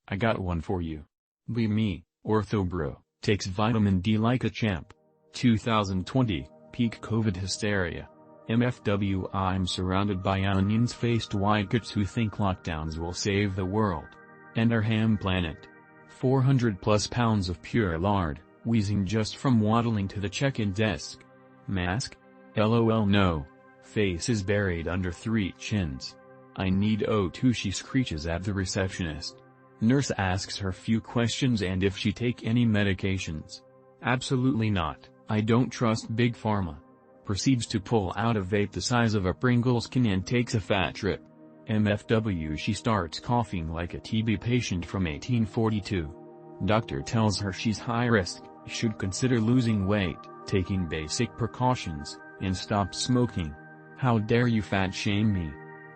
I got one for you. Be me, OrthoBro, takes vitamin D like a champ. 2020, peak COVID hysteria. MFW I'm surrounded by onions-faced white kids who think lockdowns will save the world. And our ham planet. 400 plus pounds of pure lard, wheezing just from waddling to the check-in desk. Mask? LOL no. Face is buried under 3 chins. I need O2 she screeches at the receptionist. Nurse asks her few questions and if she take any medications. Absolutely not, I don't trust Big Pharma. Proceeds to pull out a vape the size of a Pringles can and takes a fat rip. MFW she starts coughing like a TB patient from 1842. Doctor tells her she's high risk, should consider losing weight, taking basic precautions, and stop smoking. How dare you fat shame me?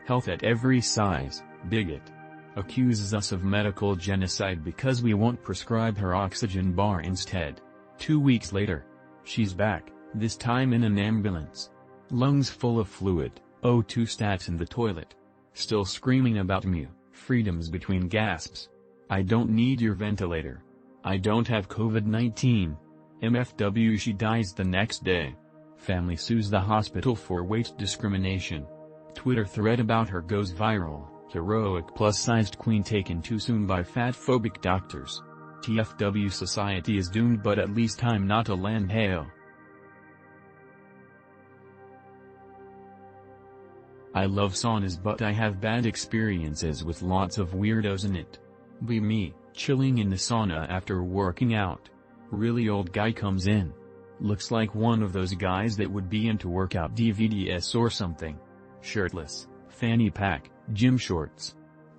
Health at every size, bigot. Accuses us of medical genocide because we won't prescribe her oxygen bar instead. 2 weeks later. She's back, this time in an ambulance. Lungs full of fluid, O2 stats in the toilet. Still screaming about freedoms between gasps. I don't need your ventilator. I don't have COVID-19. MFW she dies the next day. Family sues the hospital for weight discrimination. Twitter thread about her goes viral. Heroic plus-sized queen taken too soon by fat-phobic doctors. TFW society is doomed but at least I'm not a land hail. I love saunas but I have bad experiences with lots of weirdos in it. Be me, chilling in the sauna after working out. Really old guy comes in. Looks like one of those guys that would be into workout DVDs or something. Shirtless, fanny pack, gym shorts.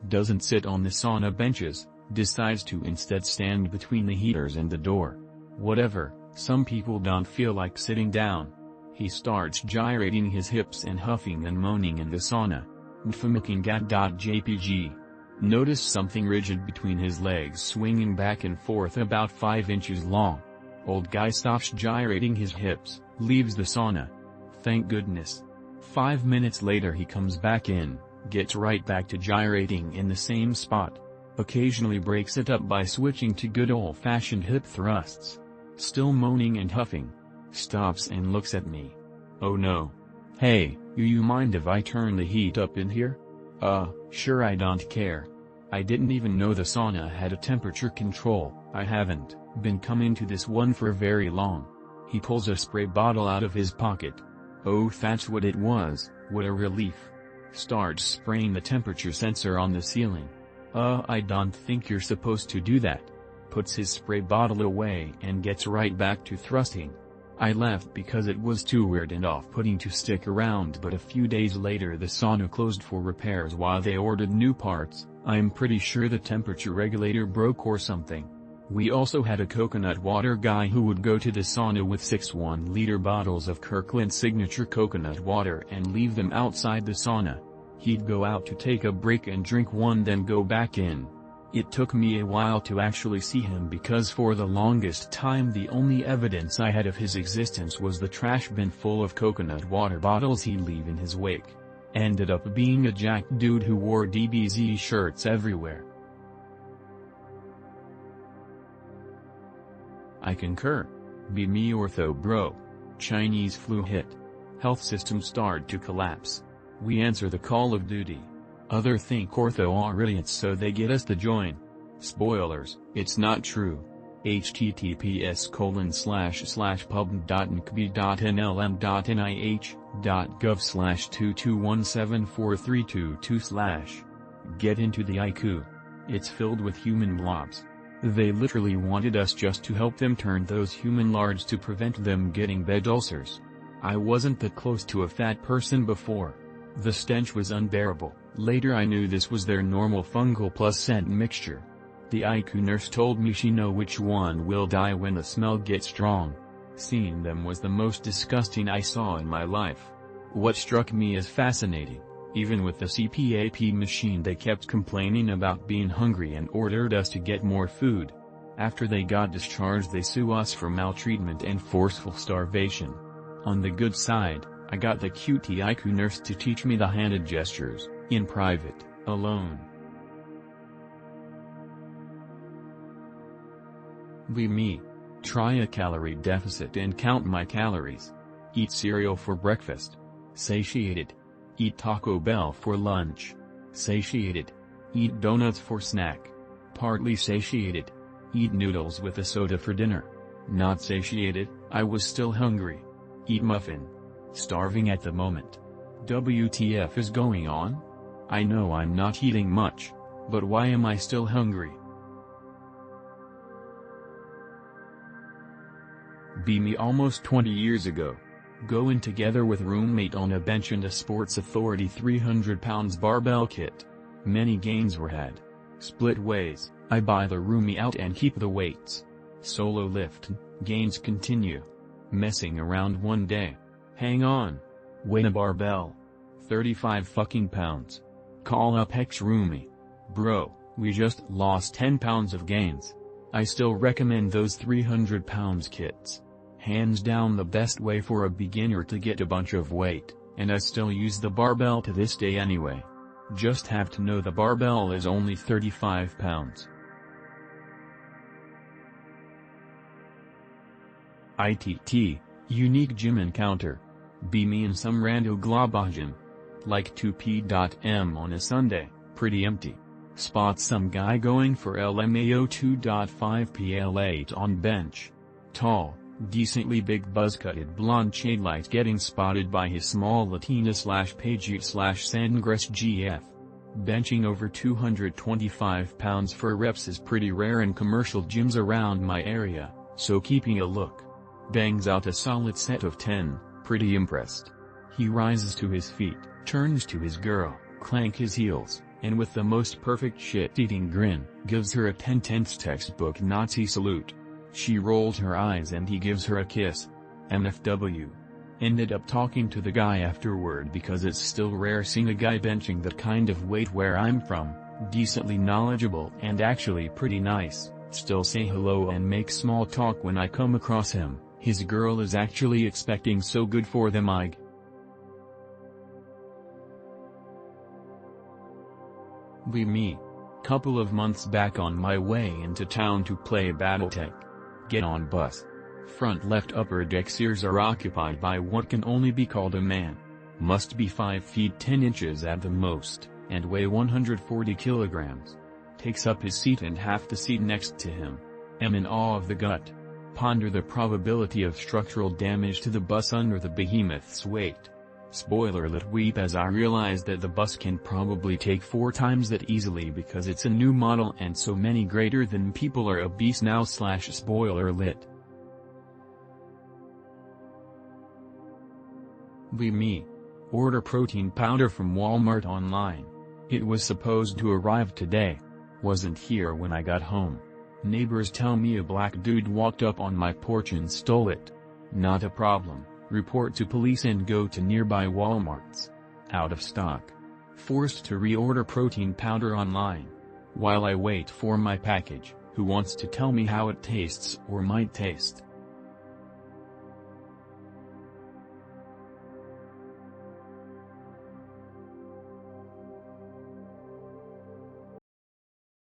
Doesn't sit on the sauna benches, decides to instead stand between the heaters and the door. Whatever, some people don't feel like sitting down. He starts gyrating his hips and huffing and moaning in the sauna. Mfmkingat.jpg. Notice something rigid between his legs swinging back and forth about 5 inches long. Old guy stops gyrating his hips, leaves the sauna. Thank goodness. 5 minutes later he comes back in, gets right back to gyrating in the same spot. Occasionally breaks it up by switching to good old-fashioned hip thrusts. Still moaning and huffing. Stops and looks at me. Oh no. Hey, you mind if I turn the heat up in here? Sure I don't care. I didn't even know the sauna had a temperature control. I haven't been coming to this one for very long. He pulls a spray bottle out of his pocket. Oh that's what it was, what a relief. Starts spraying the temperature sensor on the ceiling. I don't think you're supposed to do that. Puts his spray bottle away and gets right back to thrusting. I left because it was too weird and off-putting to stick around, but a few days later the sauna closed for repairs while they ordered new parts. I'm pretty sure the temperature regulator broke or something. We also had a coconut water guy who would go to the sauna with 6 1-liter bottles of Kirkland signature coconut water and leave them outside the sauna. He'd go out to take a break and drink one then go back in. It took me a while to actually see him because for the longest time the only evidence I had of his existence was the trash bin full of coconut water bottles he'd leave in his wake. Ended up being a jacked dude who wore DBZ shirts everywhere. I concur. Be me OrthoBro. Chinese flu hit. Health system start to collapse. We answer the call of duty. Other think ortho are idiots so they get us to join. Spoilers, it's not true. https://pub.nkb.nlm.nih.gov/221743222/ Get into the IQ. It's filled with human blobs. They literally wanted us just to help them turn those human lards to prevent them getting bed ulcers. I wasn't that close to a fat person before. The stench was unbearable. Later I knew this was their normal fungal plus scent mixture. The IQ nurse told me she know which one will die when the smell gets strong. Seeing them was the most disgusting I saw in my life. What struck me as fascinating, even with the CPAP machine they kept complaining about being hungry and ordered us to get more food. After they got discharged they sue us for maltreatment and forceful starvation. On the good side, I got the cutie IQ nurse to teach me the handed gestures, in private, alone. Be me. Try a calorie deficit and count my calories. Eat cereal for breakfast. Satiated. Eat Taco Bell for lunch. Satiated. Eat donuts for snack. Partly satiated. Eat noodles with a soda for dinner. Not satiated, I was still hungry. Eat muffin. Starving at the moment. WTF is going on? I know I'm not eating much, but why am I still hungry? Be me almost 20 years ago. Go in together with roommate on a bench and a Sports Authority 300 pounds barbell kit. Many gains were had. Split ways, I buy the roomie out and keep the weights. Solo lift, gains continue. Messing around one day. Hang on. Weigh a barbell. 35 fucking pounds. Call up ex-roomie. Bro, we just lost 10 pounds of gains. I still recommend those 300 pounds kits. Hands down the best way for a beginner to get a bunch of weight, and I still use the barbell to this day anyway. Just have to know the barbell is only 35 pounds. ITT, unique gym encounter. Be me in some rando global gym. Like 2p.m on a Sunday, pretty empty. Spot some guy going for LMAO 2.5 PL8 on bench. Tall, decently big buzz-cutted blonde shade light getting spotted by his small Latina/Paget/Sandgress GF. Benching over 225 pounds for reps is pretty rare in commercial gyms around my area, so keeping a look. Bangs out a solid set of 10, pretty impressed. He rises to his feet, turns to his girl, clank his heels, and with the most perfect shit-eating grin, gives her a 10/10 textbook Nazi salute. She rolls her eyes and he gives her a kiss. MFW. Ended up talking to the guy afterward because it's still rare seeing a guy benching that kind of weight where I'm from, decently knowledgeable and actually pretty nice. Still say hello and make small talk when I come across him. His girl is actually expecting, so good for them. Be me. Couple of months back on my way into town to play Battletech. Get on bus. Front left upper deck seats are occupied by what can only be called a man. Must be 5 feet 10 inches at the most, and weigh 140 kilograms. Takes up his seat and half the seat next to him. Am in awe of the gut. Ponder the probability of structural damage to the bus under the behemoth's weight. Spoiler alert, weep as I realize that the bus can probably take 4 times that easily because it's a new model and so many greater than people are obese now. Spoiler lit. Be me. Order protein powder from Walmart online. It was supposed to arrive today. Wasn't here when I got home. Neighbors tell me a black dude walked up on my porch and stole it. Not a problem. Report to police and go to nearby Walmarts. Out of stock. Forced to reorder protein powder online. While I wait for my package, who wants to tell me how it tastes or might taste?